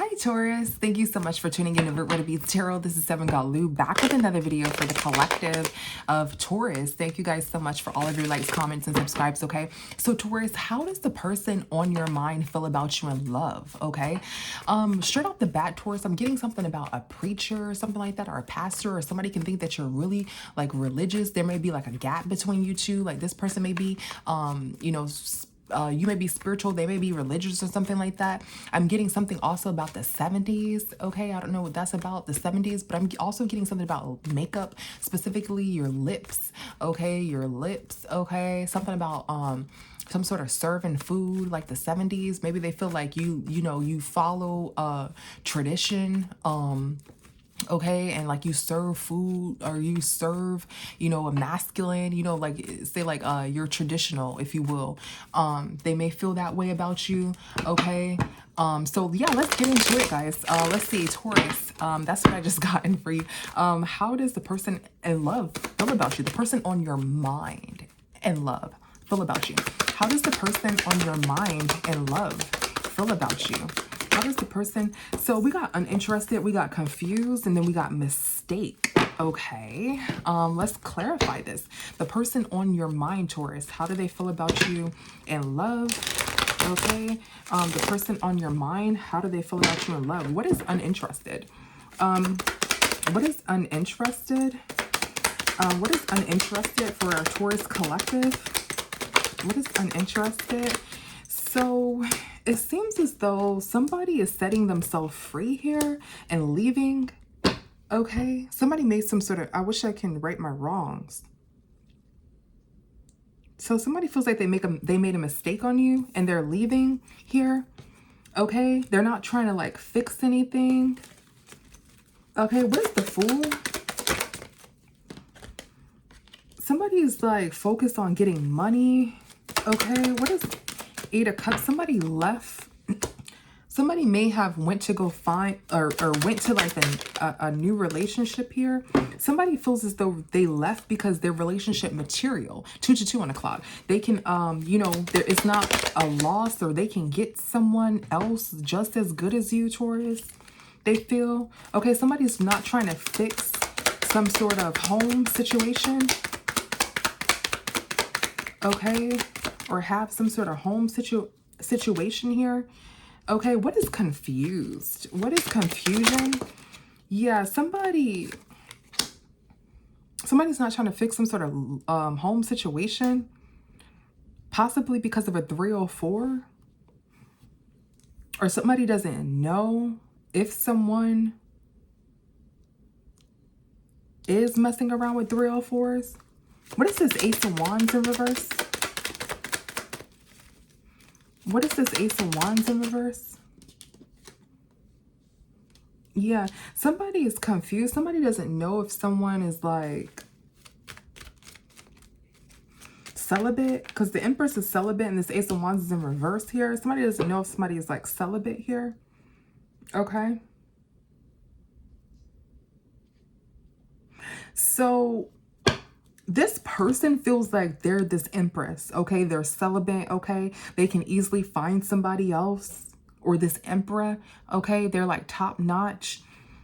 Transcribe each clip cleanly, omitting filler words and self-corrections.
Hi Taurus, thank you so much for tuning in to Root Red Beats Tarot. This is Seven Got Lou back with another video for the collective of Taurus. Thank you guys so much for all of your likes, comments, and subscribes, okay? So Taurus, how does the person on your mind feel about you in love, okay? Straight off the bat, Taurus, I'm getting something about a preacher or something like that, or a pastor, or somebody can think that you're really like religious. There may be like a gap between you two. Like this person may be, you may be spiritual, they may be religious or something like that. I'm getting something also about the 70s, okay? I don't know what that's about, the 70s, but I'm also getting something about makeup, specifically your lips, okay? Your lips, okay? Something about some sort of serving food like the 70s. Maybe they feel like you follow tradition, okay, and like you serve food, or you serve, a masculine, like say like you're traditional, if you will. They may feel that way about you, okay? So yeah, let's get into it, guys. Let's see, Taurus, that's what I just gotten for you. How does the person in love feel about you? The person on your mind in love feel about you? How does the person on your mind in love feel about you? How does the person, so we got uninterested, we got confused, and then we got mistake. Okay, let's clarify this. The person on your mind, Taurus, how do they feel about you in love? Okay, the person on your mind, how do they feel about you in love? What is uninterested? What is uninterested? What is uninterested for our Taurus collective? What is uninterested? So it seems as though somebody is setting themselves free here and leaving. Okay, somebody made some sort of, I wish I can right my wrongs. So somebody feels like they made a mistake on you and they're leaving here. Okay, they're not trying to like fix anything. Okay, what is the Fool? Somebody's like focused on getting money. Okay, what is Eight of Cups? Somebody left. Somebody may have went to go find or went to like a new relationship here. Somebody feels as though they left because their relationship material, 2 to 2 on the clock. They can, there is not a loss, or they can get someone else just as good as you, Taurus. They feel, okay, somebody's not trying to fix some sort of home situation. Okay, or have some sort of home situation here. Okay, what is confused? What is confusion? Yeah, somebody's not trying to fix some sort of home situation, possibly because of a 304, or somebody doesn't know if someone is messing around with 304s. What is this Ace of Wands in reverse? What is this Ace of Wands in reverse? Yeah, somebody is confused. Somebody doesn't know if someone is like celibate, because the Empress is celibate and this Ace of Wands is in reverse here. Somebody doesn't know if somebody is like celibate here. Okay. So this person feels like they're this Empress, okay? They're celibate, okay? They can easily find somebody else, or this Emperor, okay? They're like top notch.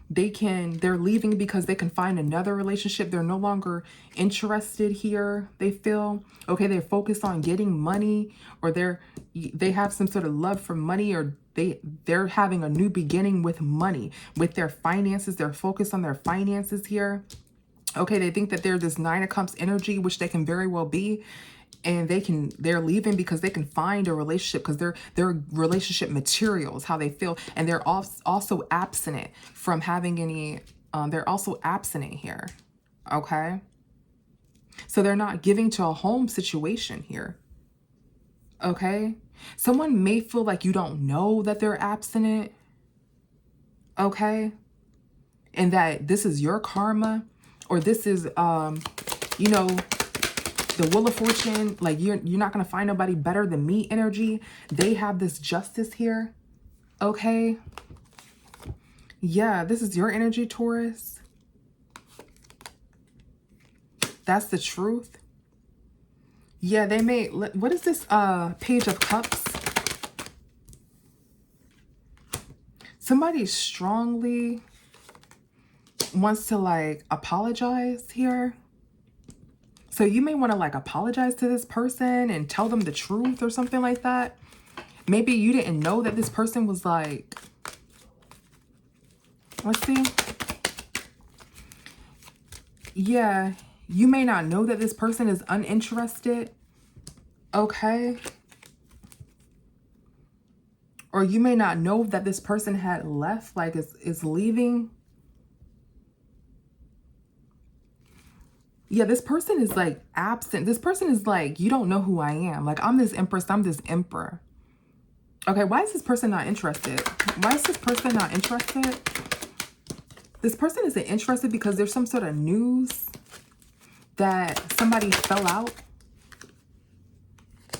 They're leaving because they can find another relationship. They're no longer interested here, they feel. Okay, they're focused on getting money, or they have some sort of love for money, or they're having a new beginning with money, with their finances. They're focused on their finances here. Okay, they think that they're this 9 of Cups energy, which they can very well be. And they're leaving because they can find a relationship, because they're relationship materials, how they feel. And they're also abstinent from having any, they're also abstinent here. Okay. So they're not giving to a home situation here. Okay. Someone may feel like you don't know that they're abstinent. Okay. And that this is your karma. Or this is, the Wheel of Fortune. Like you're not going to find nobody better than me energy. They have this justice here. Okay. Yeah, this is your energy, Taurus. That's the truth. Yeah, they may, what is this Page of Cups? Somebody strongly wants to like apologize here. So you may want to like apologize to this person and tell them the truth or something like that. Maybe you didn't know that this person was like, let's see. Yeah, you may not know that this person is uninterested. Okay. Or you may not know that this person had left, like is leaving. Yeah, this person is like absent. This person is like, you don't know who I am. Like, I'm this empress, I'm this emperor. Okay, why is this person not interested? Why is this person not interested? This person isn't interested because there's some sort of news that somebody fell out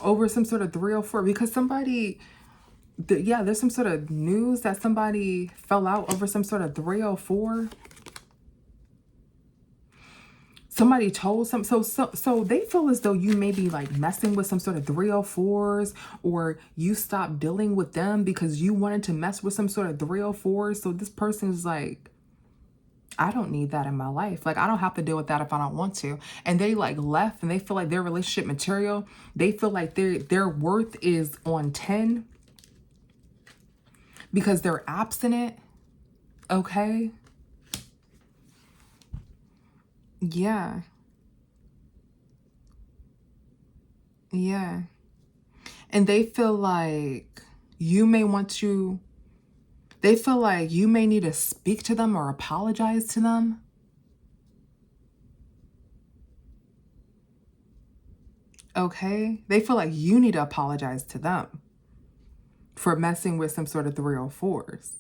over some sort of 304. Because somebody, yeah, there's some sort of news that somebody fell out over some sort of 304. Somebody told some, so they feel as though you may be like messing with some sort of 304s, or you stopped dealing with them because you wanted to mess with some sort of 304s. So this person is like, I don't need that in my life. Like, I don't have to deal with that if I don't want to. And they like left, and they feel like their relationship material, they feel like their worth is on 10 because they're abstinent. Okay. Yeah. Yeah. And they feel like you may want to, they feel like you may need to speak to them or apologize to them. Okay. They feel like you need to apologize to them for messing with some sort of 304s.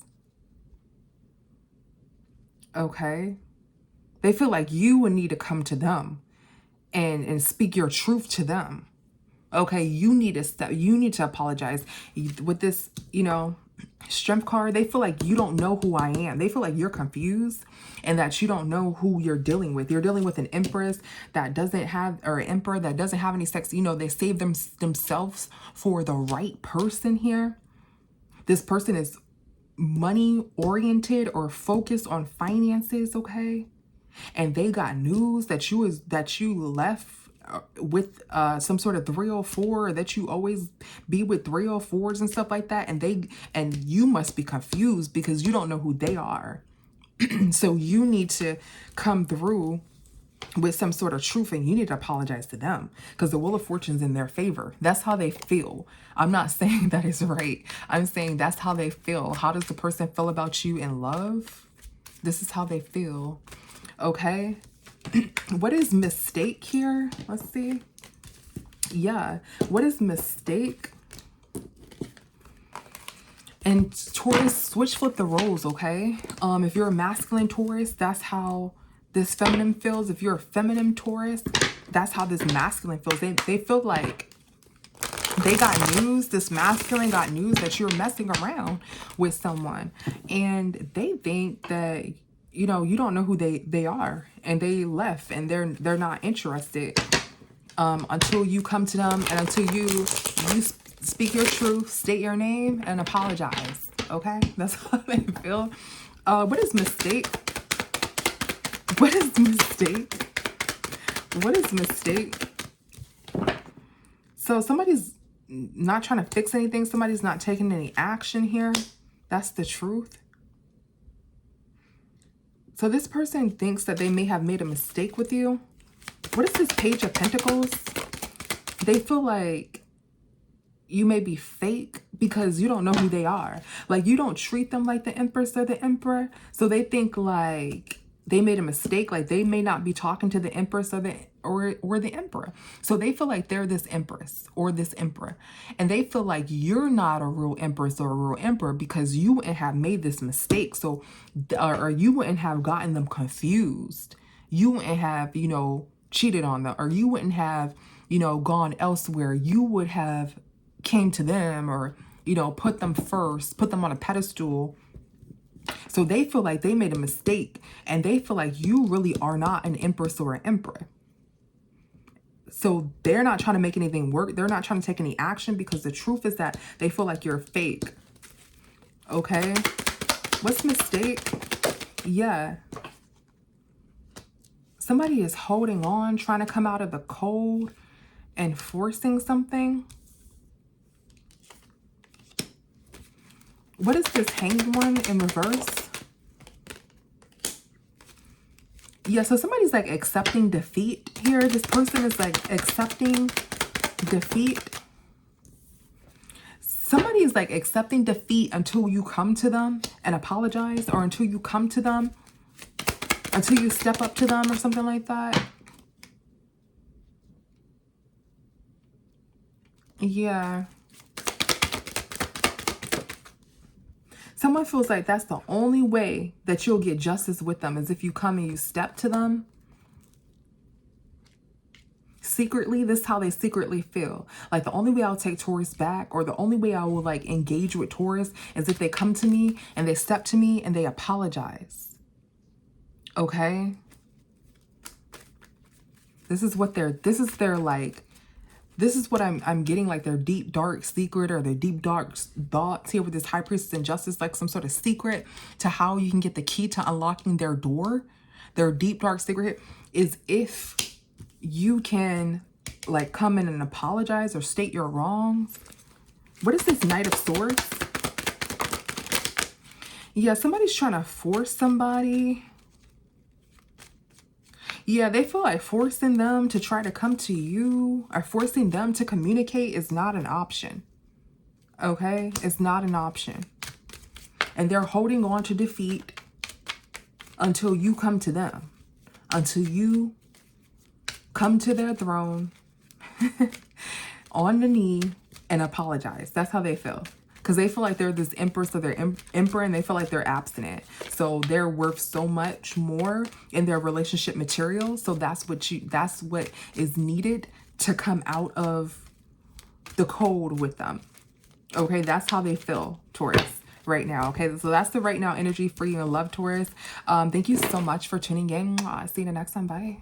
Okay. They feel like you would need to come to them and speak your truth to them. Okay, you need to step, you need to apologize. With this, you know, strength card, they feel like you don't know who I am. They feel like you're confused and that you don't know who you're dealing with. You're dealing with an empress that doesn't have, or an emperor that doesn't have any sex. You know, they save themselves for the right person here. This person is money oriented or focused on finances, okay? And they got news that you left with some sort of 304, that you always be with 304s and stuff like that, and you must be confused because you don't know who they are. So you need to come through with some sort of truth, and you need to apologize to them because the Wheel of Fortune's in their favor. That's how they feel. I'm not saying that is right. I'm saying that's how they feel. How does the person feel about you in love? This is how they feel. Okay. What is mistake here? Let's see. Yeah. What is mistake? And Taurus, switch flip the roles, okay? If you're a masculine Taurus, that's how this feminine feels. If you're a feminine Taurus, that's how this masculine feels. They feel like they got news. This masculine got news that you're messing around with someone. And they think that, you know, you don't know who they are, and they left, and they're not interested until you come to them, and until you speak your truth, state your name, and apologize. Okay, that's how they feel. What is mistake? What is mistake? What is mistake? So somebody's not trying to fix anything. Somebody's not taking any action here. That's the truth. So this person thinks that they may have made a mistake with you. What is this Page of Pentacles? They feel like you may be fake because you don't know who they are. Like, you don't treat them like the Empress or the Emperor. So they think like they made a mistake. Like, they may not be talking to the Empress or the Emperor. So they feel like they're this Empress or this Emperor. And they feel like you're not a real Empress or a real Emperor because you wouldn't have made this mistake. So, or you wouldn't have gotten them confused. You wouldn't have, you know, cheated on them, or you wouldn't have, you know, gone elsewhere. You would have came to them, or, you know, put them first, put them on a pedestal. So they feel like they made a mistake, and they feel like you really are not an Empress or an Emperor. So they're not trying to make anything work. They're not trying to take any action because the truth is that they feel like you're fake. Okay. What's mistake? Yeah. Somebody is holding on, trying to come out of the cold and forcing something. What is this Hanged One in reverse? Yeah, so somebody's like accepting defeat here. This person is like accepting defeat. Somebody is like accepting defeat until you come to them and apologize, or until you come to them, until you step up to them or something like that. Yeah. Someone feels like that's the only way that you'll get justice with them, is if you come and you step to them. Secretly, this is how they secretly feel. Like, the only way I'll take Taurus back, or the only way I will like engage with Taurus, is if they come to me and they step to me and they apologize. Okay? This is what they're, this is their like, this is what I'm getting, like their deep, dark secret, or their deep, dark thoughts here with this High Priestess and Justice, like some sort of secret to how you can get the key to unlocking their door. Their deep, dark secret is if you can like come in and apologize or state your wrongs. What is this Knight of Swords? Yeah, somebody's trying to force somebody. Yeah, they feel like forcing them to try to come to you, or forcing them to communicate, is not an option. Okay? It's not an option. And they're holding on to defeat until you come to them. Until you come to their throne on the knee and apologize. That's how they feel. Because they feel like they're this empress, or they're emperor, and they feel like they're abstinent. So they're worth so much more in their relationship material. So that's what is needed to come out of the cold with them. Okay, that's how they feel, Taurus, right now. Okay, so that's the right now energy for you in love, Taurus. Thank you so much for tuning in. See you in the next time. Bye.